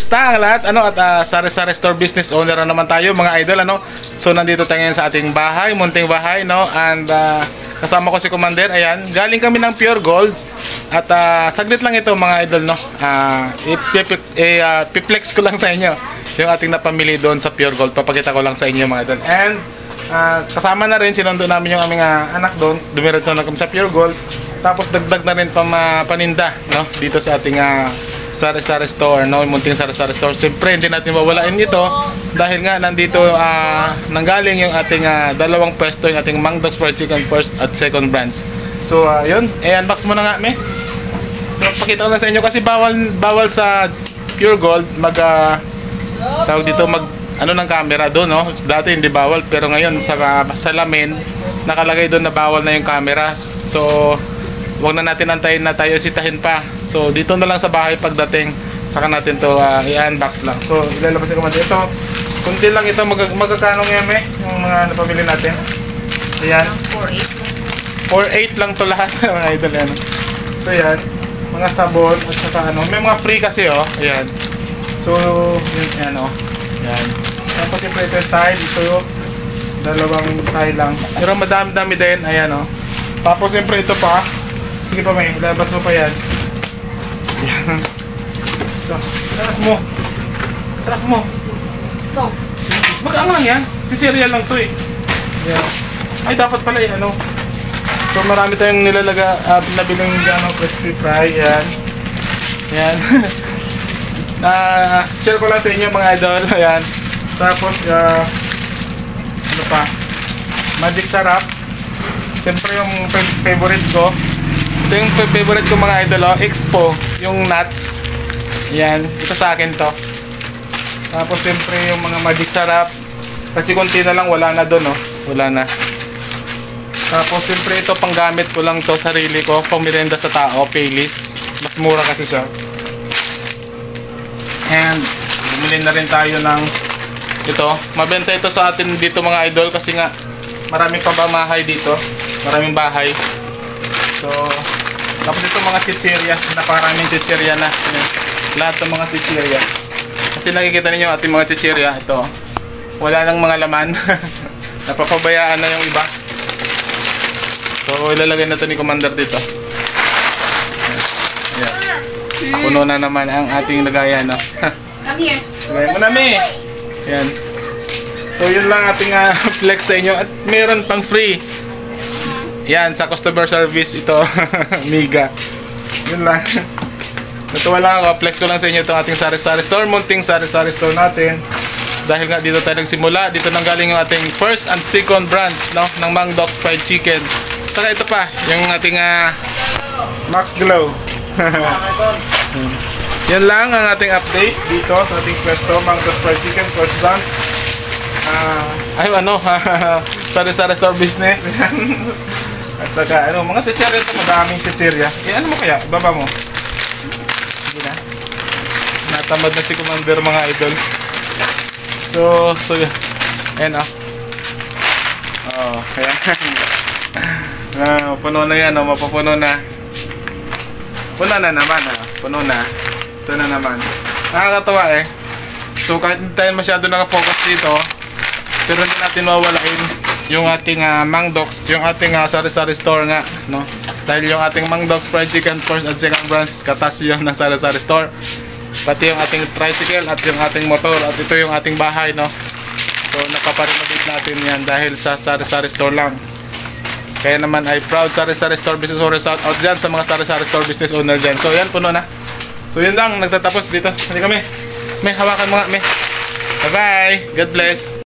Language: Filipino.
Basta ang lahat, sari-sari store business owner na naman tayo mga idol, So nandito tayo ngayon sa ating bahay, munting bahay, and kasama ko si Commander. Ayan, galing kami ng Pure Gold. At saglit lang ito mga idol, ipiplex ko lang sa inyo yung ating napamili doon sa Pure Gold. Papakita ko lang sa inyo mga idol. And kasama na rin, sinundo namin yung aming anak doon. Dumiretso na kami sa Pure Gold. Tapos dagdag na rin paninda, dito sa ating sari-sari store, munting sari-sari store. Siyempre hindi natin mawalain ito dahil nga nandito nanggaling yung ating dalawang pwesto, yung ating Mang Dogs Fried Chicken first at second branch. So yun, unbox mo na nga, me. So pakita ko lang sa inyo kasi bawal sa Pure Gold tawag dito ng camera doon, Dati hindi bawal, pero ngayon sa salamin nakalagay doon na bawal na yung camera. So wag na natin antayin na tayo sitahin pa. So dito na lang sa bahay pagdating, saka natin to i-unbox lang. So ilalabas ko man dito. Kunti lang ito, magkakano ngayon, yung mga napamili natin. Ayan, 4.8 lang to lahat mga idol yan. So yan, mga sabon at saka may mga free kasi ayan. So yan yan. Tapos siyempre ito yung tile, ito yung dalawang tile lang. Pero madami-dami din, ayan Tapos siyempre ito pa. Sige pa, may labas mo pa yan. Yan. Ito, taas mo. Stop. Magkano lang yan? Chichirya lang to Yan. Ay, dapat pala So marami tayong nabiling crispy fry. Yan. Yan. Share ko lang sa inyo mga idol. Ayan. Tapos ano pa, magic sarap. Siyempre yung favorite ko. Ito yung favorite ko mga idol, Expo, yung nuts. Yan, ito sa akin to. Tapos siyempre yung mga magic sarap. Kasi konti na lang, wala na doon Wala na. Tapos siyempre ito panggamit ko lang to, sarili ko, pang merienda sa tao, Payless. Mas mura kasi siya. And bumili na rin tayo ng ito. Mabenta ito sa atin dito mga idol kasi nga maraming pamamahay dito. Maraming bahay. So tapos ito mga chichirya, napakaraming chichirya na. Lahat ng mga chichirya. Kasi nakikita niyo ating mga chichirya, ito. Wala nang mga laman. Napapabayaan na yung iba. So ilalagay na ito ni Commander dito. Ayan. Puno na naman ang ating lagayan, Come here. Lagay mo na, me. Ayan. So yun lang ating flex sa inyo. At meron pang free. Yan, sa customer service ito. Miga. Yun lang. Natuwa lang ako. Flex ko lang sa inyo itong ating sari-sari store. Munting sari-sari store natin. Dahil nga dito tayo nagsimula. Dito nang galing yung ating first and second branch ng Mang Dogs Fried Chicken. Saka ito pa, yung ating Max Glow. Yan lang ang ating update dito sa ating pwesto, Mang Dogs Fried Chicken first branch. Sari-sari store business. At saka mga chichirya ito, madaming chichirya. Ano mo kaya? Baba mo. Sige na. Natamad na si Commander mga idol. So ayan ayan. Puno na yan, mapupuno na. Puno na naman, puno na. Ito na naman. Nakakatawa So kahit hindi tayo masyado nakafocus dito, pero hindi natin mawalain yung ating Mang Dogs, yung ating sari-sari store nga, Dahil yung ating Mang Dogs Fried Chicken first at second branch, katas yun ng sari-sari store. Pati yung ating tricycle at yung ating motor at ito yung ating bahay, So napaparenovate natin yan dahil sa sari-sari store lang. Kaya naman ay proud sari-sari store business owner, shout out dyan sa mga sari-sari store business owner dyan. So yan, puno na. So yun lang, nagtatapos dito. Hindi kami. May hawakan mga, Bye bye, God bless.